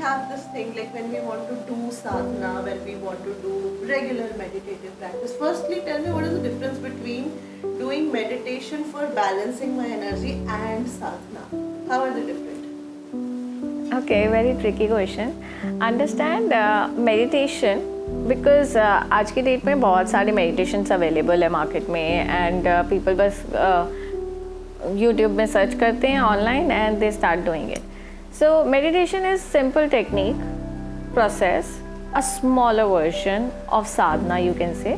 have this thing like when we want to do sadhana, when we want to do regular meditative practice. Firstly, tell me what is the difference between doing meditation for balancing my energy and sadhana? How are they different? Okay, very tricky question. Understand meditation because आज की date में बहुत सारे meditations available है market में and people बस YouTube में search करते हैं online and they start doing it. So meditation is simple technique, process, a smaller version of sadhana you can say,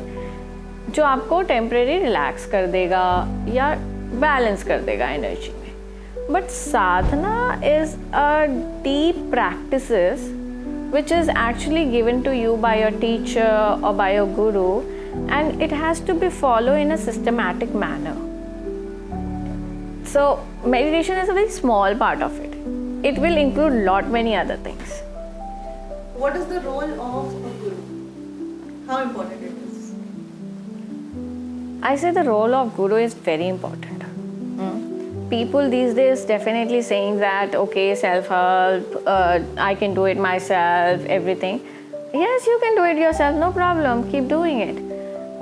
जो आपको temporary relax कर देगा या balance कर देगा energy में. But sadhana is a deep practices which is actually given to you by your teacher or by your guru, and it has to be followed in a systematic manner. So meditation is a very small part of it. It will include lot many other things. What is the role of a guru? How important it is? I say the role of guru is very important. People these days definitely saying that okay, self-help, I can do it myself, everything. Yes, you can do it yourself, no problem, keep doing it.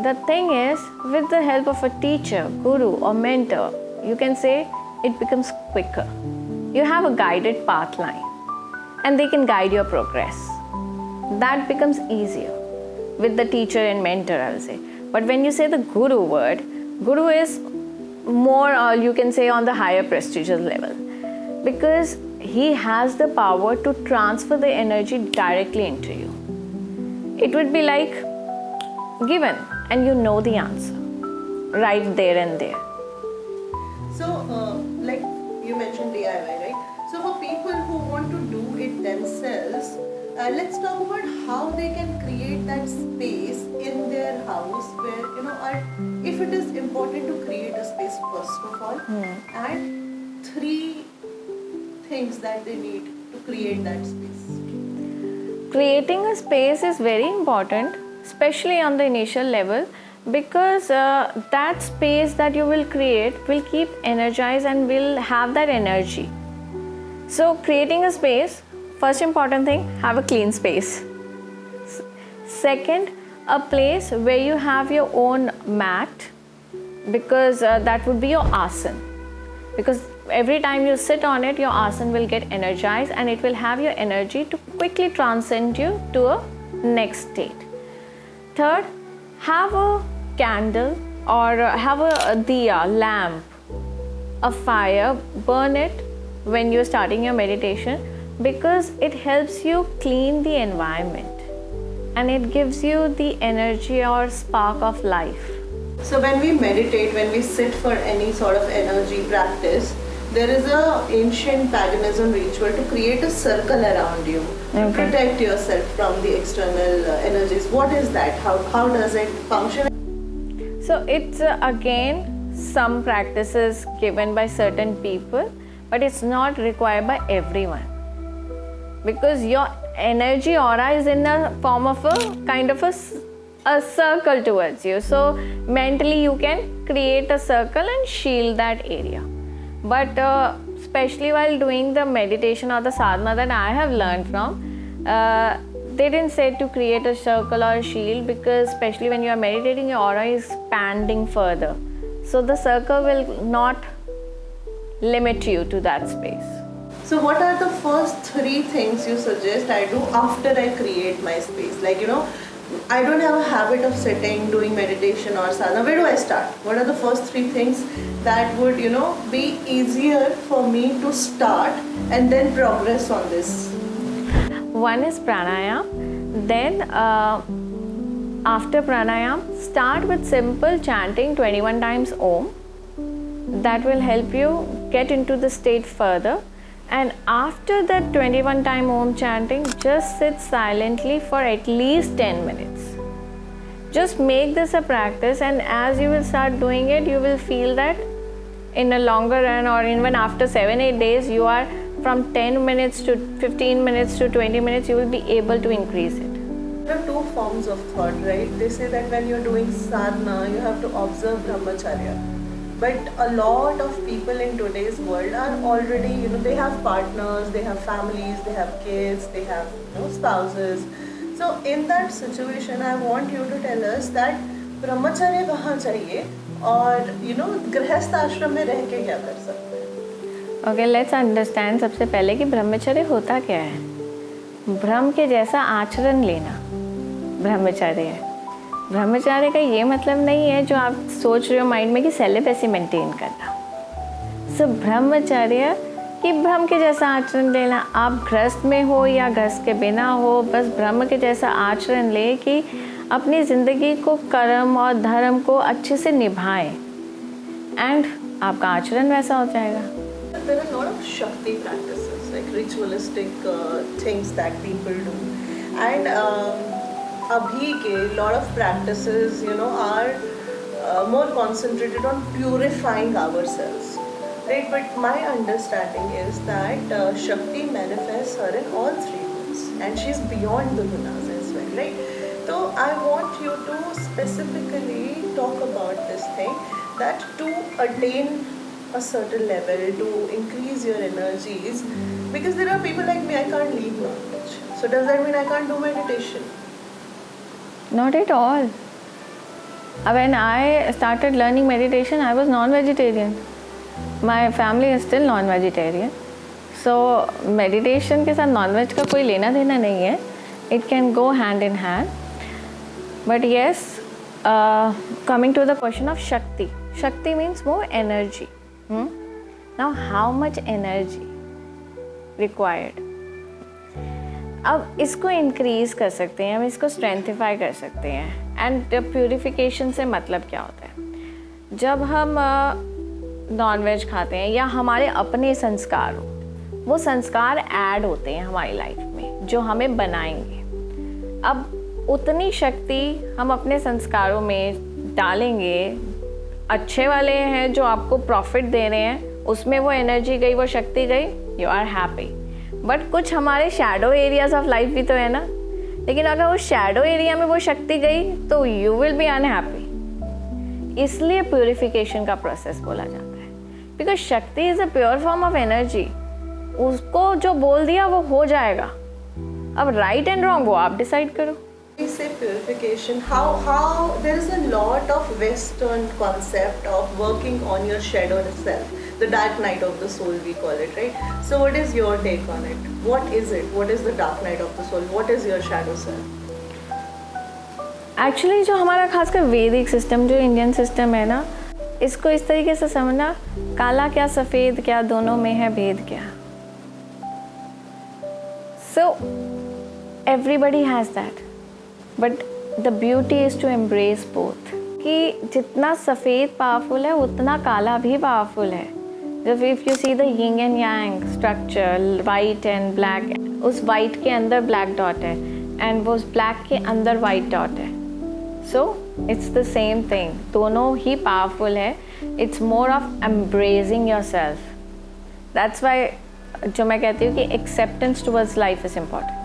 The thing is, with the help of a teacher, guru or mentor, you can say it becomes quicker. You have a guided path line and they can guide your progress. That becomes easier with the teacher and mentor, I will say. But when you say the guru word, guru is more, you can say, on the higher prestigious level because he has the power to transfer the energy directly into you. It would be like given and you know the answer right there and there. So, like you mentioned DIY, right? So for people who want to do it themselves, let's talk about how they can create that space in their house where, if it is important to create a space first of all, and 3 things that they need to create that space. Creating a space is very important, especially on the initial level, because that space that you will create will keep energized and will have that energy. So creating a space, first important thing, have a clean space. Second, a place where you have your own mat, because that would be your asana. Because every time you sit on it, your asana will get energized and it will have your energy to quickly transcend you to a next state. Third, have a candle or have a diya, lamp, a fire, burn it when you're starting your meditation because it helps you clean the environment and it gives you the energy or spark of life. So when we meditate, when we sit for any sort of energy practice, there is a ancient paganism ritual to create a circle around you to protect yourself from the external energies. What is that? How does it function? So it's again some practices given by certain people, but it's not required by everyone because your energy aura is in the form of a kind of a circle towards you. So mentally you can create a circle and shield that area. But especially while doing the meditation or the sadhana that I have learned from, they didn't say to create a circle or a shield because especially when you are meditating, your aura is expanding further. So the circle will not limit you to that space. So what are the first 3 things you suggest I do after I create my space? Like, I don't have a habit of sitting, doing meditation or sadhana. Where do I start? What are the first 3 things that would, be easier for me to start and then progress on this? One is pranayam. Then after pranayam, start with simple chanting 21 times Om. That will help you get into the state further. And after that 21 time Om chanting, just sit silently for at least 10 minutes. Just make this a practice, and as you will start doing it, you will feel that in a longer run or even after 7-8 days, you are from 10 minutes to 15 minutes to 20 minutes, you will be able to increase it. There are 2 forms of thought, right? They say that when you're doing sadhana, you have to observe brahmacharya. but a lot of people in today's world are already, they have partners, they have families, they have kids, they have, spouses. So in that situation, I want you to tell us that ब्रह्मचर्य कहाँ चाहिए और गृहस्थ आश्रम में रह के क्या कर सकते हैं? ओके, लेट्स अंडरस्टैंड सबसे पहले कि ब्रह्मचर्य होता क्या है. ब्रह्म के जैसा आचरण लेना ब्रह्मचर्य है. ब्रह्मचर्य का ये मतलब नहीं है जो आप सोच रहे हो माइंड में कि सेलिबेसी मेंटेन करना. सो ब्रह्मचर्य कि ब्रह्म के जैसा आचरण लेना. आप गृहस्थ में हो या गृहस्थ के बिना हो, बस ब्रह्म के जैसा आचरण ले कि अपनी ज़िंदगी को कर्म और धर्म को अच्छे से निभाएं एंड आपका आचरण वैसा हो जाएगा. There are a lot of Shakti practices, like ritualistic things that people do, and abhi ke lot of practices, are more concentrated on purifying ourselves, right? But my understanding is that Shakti manifests her in all three gunas, and she's beyond the gunas as well, right? So I want you to specifically talk about this thing, that to attain a certain level, to increase your energies, because there are people like me, I can't leave non-veg. So does that mean I can't do meditation? Not at all. When I started learning meditation, I was non-vegetarian. My family is still non-vegetarian. So meditation के साथ non-veg का कोई लेना देना नहीं है. It can go hand in hand. But yes, coming to the question of Shakti. Shakti means more energy. Now how much energy required? अब इसको इंक्रीज कर सकते हैं, हम इसको स्ट्रेंथिफाई कर सकते हैं. एंड प्यूरिफिकेशन से मतलब क्या होता है? जब हम नॉनवेज खाते हैं या हमारे अपने संस्कार हो, वो संस्कार ऐड होते हैं हमारी लाइफ में जो हमें बनाएंगे. अब उतनी शक्ति हम अपने संस्कारों में डालेंगे, अच्छे वाले हैं जो आपको प्रॉफिट दे रहे हैं, उसमें वो एनर्जी गई, वो शक्ति गई, यू आर हैप्पी. बट कुछ हमारे शैडो एरियाज ऑफ लाइफ भी तो है ना. लेकिन अगर उस शैडो एरिया में वो शक्ति गई तो यू विल बी अनहैप्पी. इसलिए प्यूरिफिकेशन का प्रोसेस बोला जाता है, बिकॉज शक्ति is a pure form of energy. उसको जो बोल दिया वो हो जाएगा. अब राइट एंड रॉन्ग वो आप डिसाइड करो. We say purification, how there is a lot of Western concept of working on your shadow self, the dark night of the soul we call it, right? So what is your take on it? What is it? What is the dark night of the soul? What is your shadow self? Actually जो हमारा खासकर वैदिक system, जो Indian system है ना, इसको इस तरीके से समझना, काला क्या सफ़ेद क्या, दोनों में है भेद क्या. So everybody has that, but the beauty is to embrace both. कि जितना सफ़ेद पावरफुल है उतना काला भी पावरफुल है. जब if you see the yin and yang structure, white and black, उस वाइट के अंदर ब्लैक डॉट है एंड वो उस ब्लैक के अंदर वाइट डॉट है. So it's the same thing, दोनों ही पावरफुल है. It's more of embracing your self. That's why जो मैं कहती हूँ कि acceptance towards life is important.